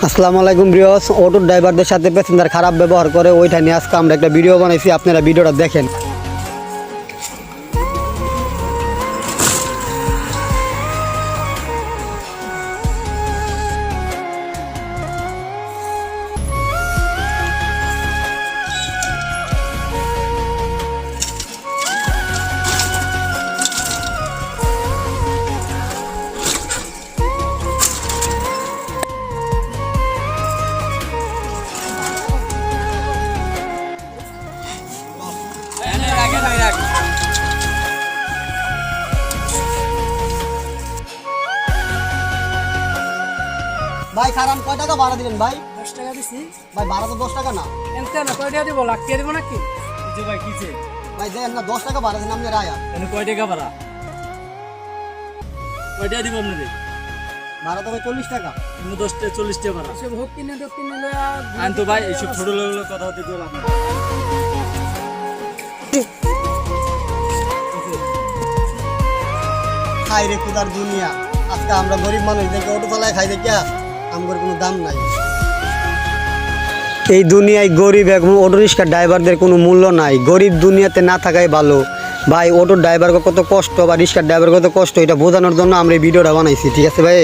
আসসালামু আলাইকুম viewers. Auto ড্রাইভারদের সাথে প্যাসেঞ্জার খারাপ ব্যবহার করে ওইটা নিয়ে আজকে আমরা একটা ভিডিও বানাইছি, আপনারা ভিডিওটা দেখেন। ভাই খারাপ কয় টাকা ভাড়া দিলেন ভাই? 10 টাকা দিছি ভাই ভাড়া তো 10 টাকা না। এনতে না কয় টাকা দিব, লাখ টাকা দিব নাকি? যে ভাই কিছে ভাই দেন না, 10 টাকা ভাড়া দিন আপনি রায়া। এনে কয় টাকা ভাড়া? কয় টাকা দিব আপনাদের? ভাড়া তো ভাই 40 টাকা। এনে 10 টাকা 40 টাকা ভাড়া। সব হোক কিনে দোক কিনে লয়া আন তো ভাই এইসব ছোট লোকগুলো কথা হতে কইলাম না। খাই রে খুদার দুনিয়া, আজকে আমরা গরিব মানুষ দেখে অটো চালায় খাই দেখিয়া আমার কোনো দাম নাই। এই দুনিয়ায় গরিব এবং অটো রিক্সা ড্রাইভারদের কোনো মূল্য নাই। গরিব দুনিয়াতে না থাকাই ভালো ভাই। অটো ড্রাইভার কত কষ্ট বা রিক্সার ড্রাইভার কত কষ্ট, এটা বোঝানোর জন্য আমরা এই ভিডিওটা বানাইছি, ঠিক আছে ভাই?